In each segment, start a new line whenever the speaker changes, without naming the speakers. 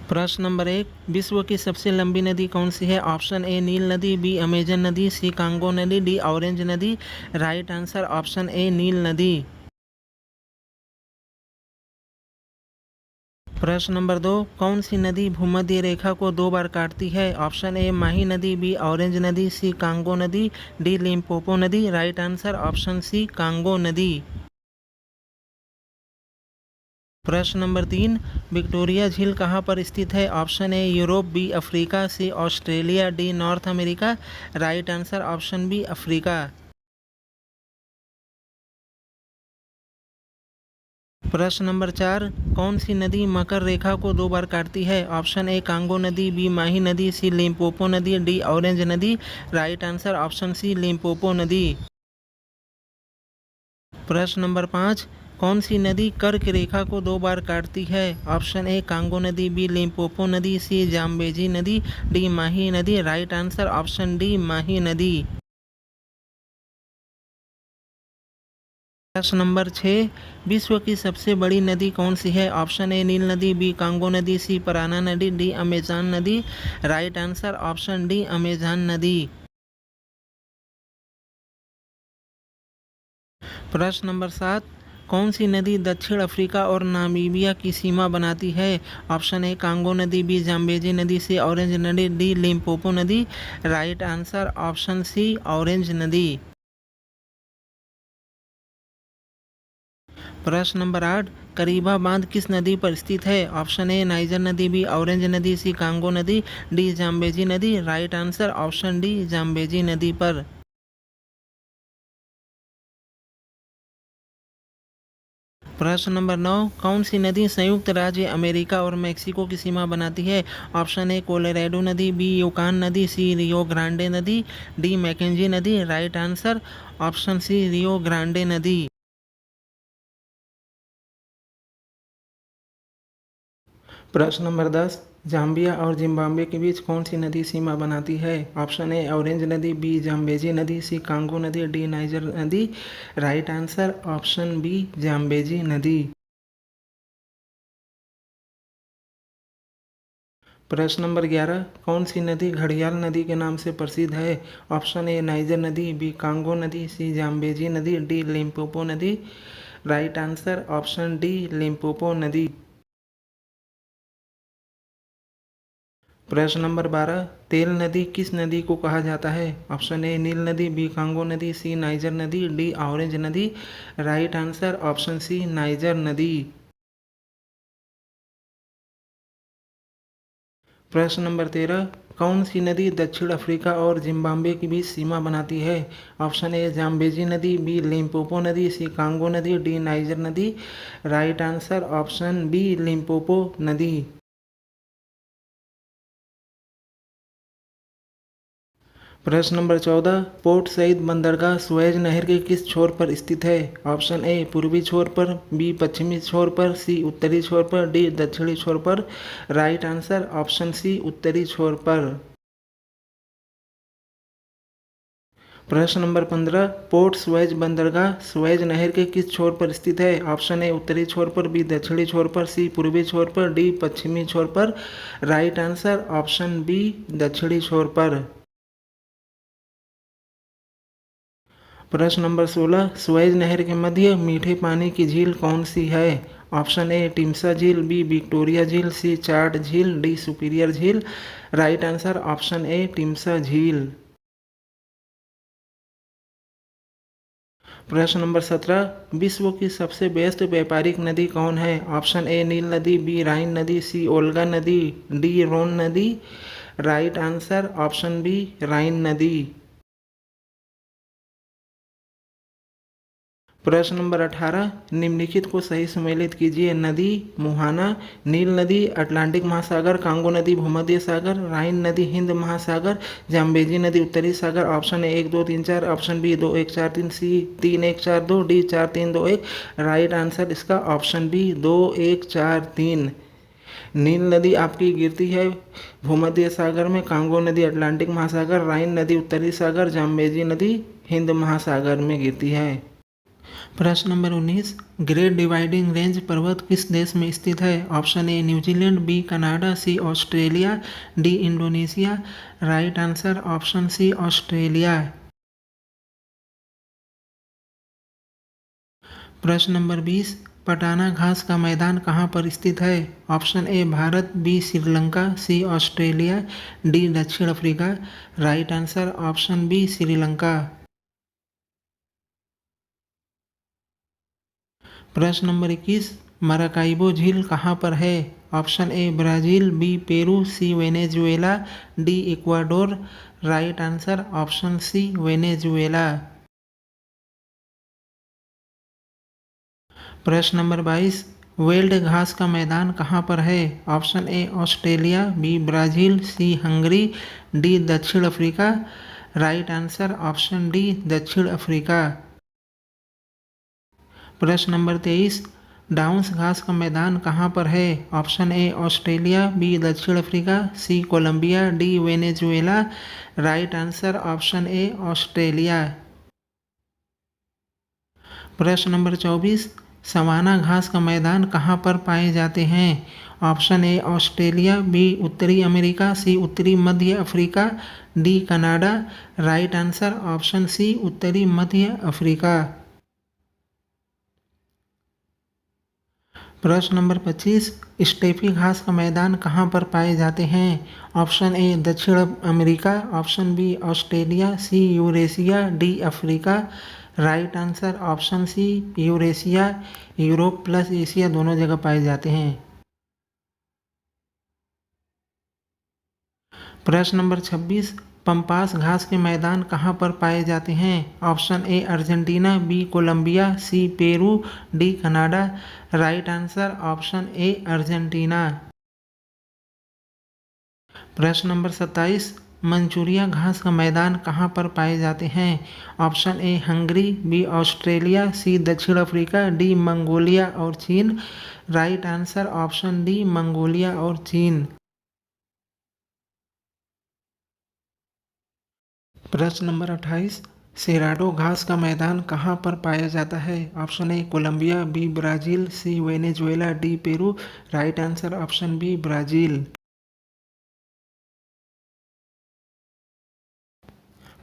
प्रश्न नंबर 1, विश्व की सबसे लंबी नदी कौन सी है? ऑप्शन ए नील नदी, बी अमेजन नदी, सी कांगो नदी, डी ऑरेंज नदी। राइट आंसर ऑप्शन ए नील नदी। प्रश्न नंबर 2, कौन सी नदी भूमध्य रेखा को 2 बार काटती है? ऑप्शन ए माही नदी, बी ऑरेंज नदी, सी कांगो नदी, डी लिम्पोपो नदी। Right answer option C Congo नदी। प्रश्न नंबर 3, विक्टोरिया झील कहाँ पर स्थित है? Option A Europe, B Africa, C Australia, D North America. Right answer option B Africa. प्रश्न नंबर 4, कौन सी नदी मकर रेखा को 2 बार काटती है? ऑप्शन ए कांगो नदी, बी माही नदी, सी लिम्पोपो नदी, डी ऑरेंज नदी। Right answer option C Limpopo नदी। प्रश्न नंबर 5, कौन सी नदी कर्क रेखा को 2 बार काटती है? ऑप्शन ए कांगो नदी, बी लिम्पोपो नदी, सी जाम्बेजी नदी, डी माही नदी। राइट आंसर ऑप्शन डी माही नदी। प्रश्न नंबर 6, विश्व की सबसे बड़ी नदी कौन सी है? ऑप्शन ए नील नदी, बी कांगो नदी, सी पराना नदी, डी अमेज़न नदी। Right answer option D Amazon नदी। प्रश्न नंबर 7, कौन सी नदी दक्षिण अफ्रीका और नामीबिया की सीमा बनाती है? ऑप्शन ए कांगो नदी, बी जाम्बेजी नदी, सी ऑरेंज नदी, डी लिम्पोपो नदी। Right answer option C Orange नदी। प्रश्न नंबर 8, करीबा बांध किस नदी पर स्थित है? ऑप्शन ए नाइजर नदी, बी ऑरेंज नदी, सी कांगो नदी, डी जाम्बेजी नदी। Right answer option D Zambezi नदी पर। प्रश्न नंबर 9, कौन सी नदी संयुक्त राज्य अमेरिका और मेक्सिको की सीमा बनाती है? ऑप्शन ए कोलोराडो नदी, बी यूकान नदी, सी रियो ग्रांडे नदी, डी मैकेंजी नदी। Right answer option C Rio Grande नदी। प्रश्न नंबर 10, जाम्बिया और जिम्बाब्वे के बीच कौन सी नदी सीमा बनाती है? ऑप्शन ए ऑरेंज नदी, बी जाम्बेजी नदी, सी कांगो नदी, डी नाइजर नदी। Right answer option B Zambezi नदी। प्रश्न नंबर 11, कौन सी नदी घड़ियाल नदी के नाम से प्रसिद्ध है? ऑप्शन ए नाइजर नदी, बी कांगो नदी, सी जाम्बेजी नदी, डी लिम्पोपो नदी। Right answer option D Limpopo नदी। प्रश्न नंबर 12, तेल नदी किस नदी को कहा जाता है? ऑप्शन ए नील नदी, बी कांगो नदी, सी नाइजर नदी, डी ऑरेंज नदी। Right answer option C Niger नदी। प्रश्न नंबर 13, कौन सी नदी दक्षिण अफ्रीका और जिम्बाब्वे के बीच सीमा बनाती है? ऑप्शन ए जाम्बेजी नदी, बी लिम्पोपो नदी, सी कांगो नदी, डी नाइजर नदी। Right answer option B Limpopo नदी। प्रश्न नंबर 14, पोर्ट सईद बंदरगाह सुएज नहर के किस छोर पर स्थित है? ऑप्शन ए पूर्वी छोर पर, बी पश्चिमी छोर पर, सी उत्तरी छोर पर, डी दक्षिणी छोर पर। राइट आंसर ऑप्शन सी उत्तरी छोर पर। प्रश्न नंबर 15, पोर्ट सुएज बंदरगाह सुएज नहर के किस छोर पर स्थित है? ऑप्शन ए उत्तरी छोर पर, बी दक्षिणी छोर पर, सी पूर्वी छोर पर, डी पश्चिमी छोर पर। राइट आंसर ऑप्शन बी दक्षिणी छोर पर। प्रश्न नंबर 16, सुएज नहर के मध्य मीठे पानी की झील कौन सी है? ऑप्शन ए टिम्सा झील, बी विक्टोरिया झील, सी चार्ट झील, डी सुपीरियर झील। राइट आंसर ऑप्शन ए टिम्सा झील। प्रश्न नंबर 17, विश्व की सबसे व्यस्त व्यापारिक नदी कौन है? ऑप्शन ए नील नदी, बी राइन नदी, सी ओल्गा नदी, डी रोन नदी। राइट आंसर ऑप्शन बी राइन नदी। प्रश्न नंबर 18, निम्नलिखित को सही सम्मिलित कीजिए। नदी मुहाना, नील नदी अटलांटिक महासागर, कांगो नदी भूमध्य सागर, राइन नदी हिंद महासागर, जाम्बेजी नदी उत्तरी सागर। Option A 1 2 3 4, option B 2 1 4 3, C 3 1 4 2, D 4 3 2 1। Right answer इसका ऑप्शन बी 2 1 4 3। नील नदी आपकी गिरती है भूमध्य सागर में, कांगो नदी अटलांटिक महासागर, राइन नदी उत्तरी सागर, जाम्बेजी नदी हिंद महासागर में गिरती है। प्रश्न नंबर 19, ग्रेट डिवाइडिंग रेंज पर्वत किस देश में स्थित है? Option A New Zealand, B Canada, C Australia, D Indonesia. Right answer option C Australia. प्रश्न नंबर 20, पटाना घास का मैदान कहाँ पर स्थित है? Option A Bharat, B Sri Lanka, C Australia, D दक्षिण Africa. Right answer option B Sri Lanka. प्रश्न नंबर 21, मराकाइबो झील कहाँ पर है? Option A Brazil, B Peru, C Venezuela, D Ecuador. Right answer option C Venezuela. प्रश्न नंबर 22, वेल्ड घास का मैदान कहाँ पर है? Option A Australia, B Brazil, C Hungary, D दक्षिण Africa. Right answer option D दक्षिण अफ्रीका। प्रश्न नंबर 23, डाउन्स घास का मैदान कहाँ पर है? ऑप्शन ए ऑस्ट्रेलिया, बी दक्षिण Africa, C Colombia, D Venezuela. Right answer option A Australia. प्रश्न नंबर 24, सवाना घास का मैदान कहाँ पर पाए जाते हैं? ऑप्शन ए ऑस्ट्रेलिया, बी उत्तरी अमेरिका, सी उत्तरी मध्य Africa, D Canada. Right answer option C उत्तरी मध्य अफ्रीका। प्रश्न नंबर 25, स्टेपी घास का मैदान कहाँ पर पाए जाते हैं? ऑप्शन ए दक्षिण America, option B Australia, C Eurasia, D Africa. Right answer option C Eurasia. Europe plus Asia दोनों जगह पाए जाते हैं। प्रश्न नंबर 26, पंपास घास के मैदान कहाँ पर पाए जाते हैं? Option A Argentina, B Colombia, C Peru, D Canada. Right answer option A Argentina. प्रश्न नंबर 27, मंचूरिया घास का मैदान कहाँ पर पाए जाते हैं? Option A Hungary, B Australia, C दक्षिण अफ्रीका, डी मंगोलिया और चीन। Right answer option D Mongolia और चीन। प्रश्न नंबर 28, सेराडो घास का मैदान कहाँ पर पाया जाता है? Option A Colombia, B Brazil, C Venezuela, D Peru. Right answer option B Brazil.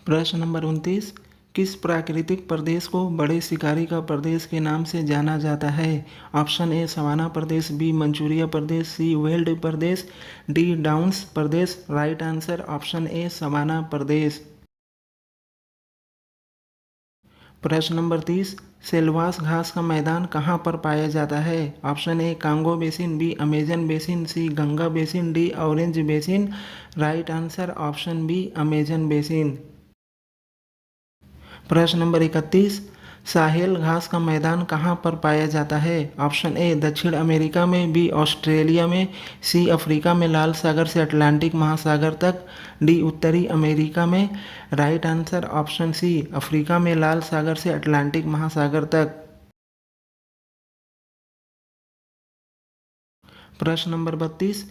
प्रश्न नंबर 29, किस प्राकृतिक प्रदेश को बड़े शिकारी का प्रदेश के नाम से जाना जाता है? ऑप्शन ए सवाना प्रदेश, बी मंचूरिया प्रदेश, सी वेल्ड प्रदेश, डी डाउन्स प्रदेश। Right answer option A savanna प्रदेश। प्रश्न नंबर 30, सेल्वास घास का मैदान कहाँ पर पाया जाता है? Option A Congo basin, B Amazon basin, C Ganga basin, D Orange basin. Right answer option B Amazon basin. प्रश्न नंबर 31, साहेल घास का मैदान कहाँ पर पाया जाता है? ऑप्शन ए दक्षिण अमेरिका में, बी ऑस्ट्रेलिया में, सी अफ्रीका में लाल सागर से अटलांटिक महासागर तक, डी उत्तरी अमेरिका में। Right answer option C Africa में लाल सागर से अटलांटिक महासागर तक। प्रश्न नंबर 32,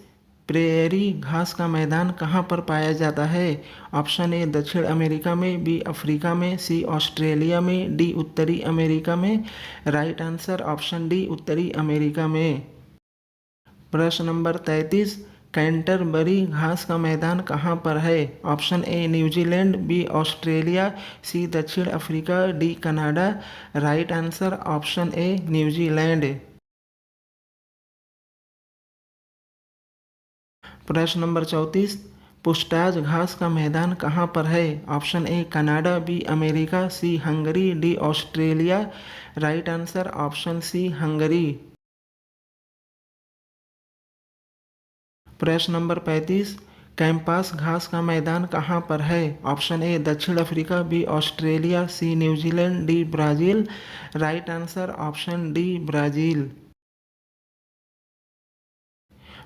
प्रेयरी घास का मैदान कहाँ पर पाया जाता है? ऑप्शन ए दक्षिण अमेरिका में, बी अफ्रीका में, सी ऑस्ट्रेलिया में, डी उत्तरी अमेरिका में। राइट आंसर ऑप्शन डी उत्तरी अमेरिका में। प्रश्न नंबर 33, कैंटरबरी घास का मैदान कहाँ पर है? Option A New Zealand, B Australia, C दक्षिण Africa, D Canada. Right answer option A New Zealand. प्रश्न नंबर 34, पुस्टाज घास का मैदान कहाँ पर है? Option A Canada, B America, C Hungary, D Australia. Right answer option C Hungary. प्रश्न नंबर 35, कैंपास घास का मैदान कहाँ पर है? ऑप्शन ए दक्षिण Africa, B Australia, C New Zealand, D Brazil. Right answer option D Brazil.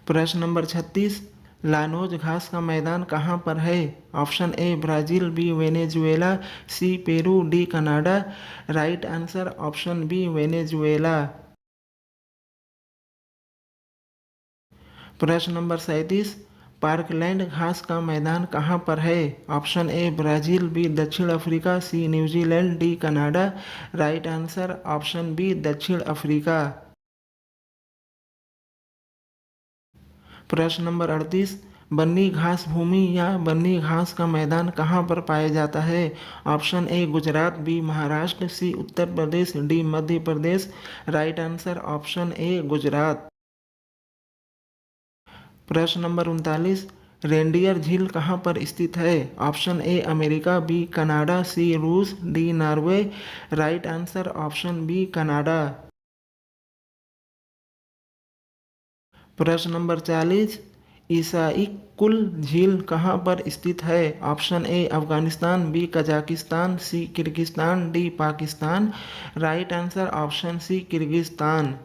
प्रश्न नंबर 36, लानोज घास का मैदान कहाँ पर है? Option A Brazil, B Venezuela, C Peru, D Canada. Right answer option B Venezuela. प्रश्न नंबर 37, पार्कलैंड घास का मैदान कहाँ पर है? ऑप्शन ए ब्राज़ील, बी दक्षिण Africa, C New Zealand, D Canada. Right answer option B दक्षिण अफ्रीका। प्रश्न नंबर 38, बन्नी घास भूमि या बन्नी घास का मैदान कहाँ पर पाया जाता है? Option A Gujarat, B Maharashtra, C Uttar Pradesh, D Madhya Pradesh. Right answer option A Gujarat. प्रश्न नंबर 39, रेनडियर झील कहाँ पर स्थित है? Option A America, B Canada, C रूस, D Norway. Right answer option B Canada. प्रश्न नंबर 40, ईसाइक-कुल झील कहाँ पर स्थित है? Option A Afghanistan, B Kazakhstan, C Kyrgyzstan, D Pakistan. Right answer option C Kyrgyzstan.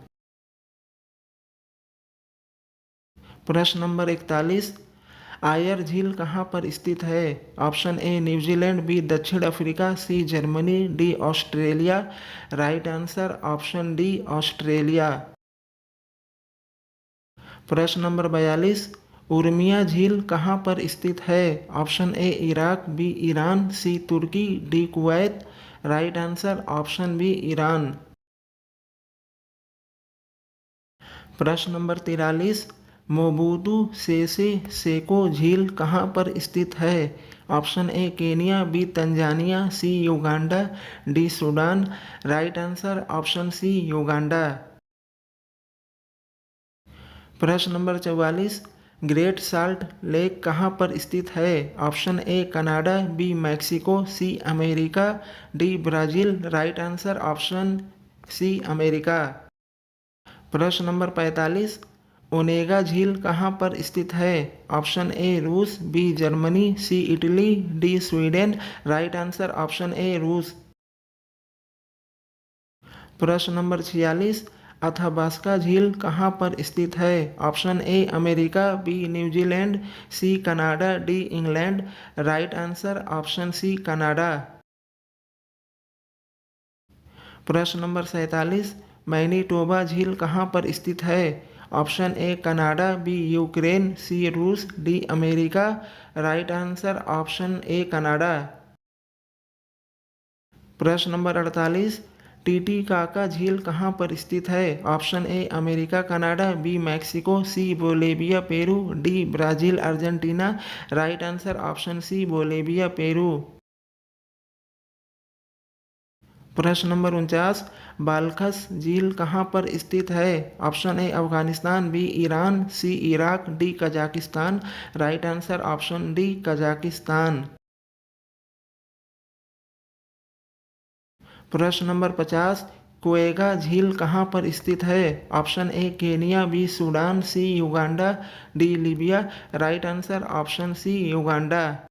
प्रश्न नंबर 41, आयर झील कहाँ पर स्थित है? ऑप्शन ए न्यूजीलैंड, बी दक्षिण Africa, C Germany, D Australia. Right answer option D Australia. प्रश्न नंबर 42, उर्मिया झील कहाँ पर स्थित है? Option A Iraq, B Iran, C तुर्की, D Kuwait. Right answer option B Iran. प्रश्न नंबर 43, मोबुतु सेसे सेको झील कहाँ पर स्थित है? Option A Kenya, B Tanzania, C Uganda, D Sudan. Right answer option C Uganda. प्रश्न number 44, great salt lake कहाँ पर स्थित है? Option A Canada, B Mexico, C America, D Brazil. Right answer option C America. प्रश्न number 45, Onega झील कहाँ पर स्थित है? ऑप्शन ए रूस, B Germany, C Italy, D Sweden. Right answer option A रूस। प्रश्न नंबर 46, अथाबास्का झील कहाँ पर स्थित है? Option A America, B New Zealand, C Canada, D England. Right answer option C Canada. प्रश्न नंबर 47, मैनीटोबा झील कहाँ पर स्थित है? Option A Canada, B Ukraine, C रूस, D America. Right answer option A Canada. प्रश्न नंबर 48, टीटीकाका झील कहाँ पर स्थित है? Option A America Canada, B Mexico, C Bolivia Peru, D Brazil Argentina. Right answer option C Bolivia Peru. प्रश्न number 49, Balkhash झील कहाँ पर स्थित है? Option A Afghanistan, B Iran, C Iraq, D Kazakhstan. Right answer option D Kazakhstan. प्रश्न number 50, Kyoga झील कहाँ पर स्थित है? Option A Kenya, B Sudan, C Uganda, D Libya. Right answer option C Uganda.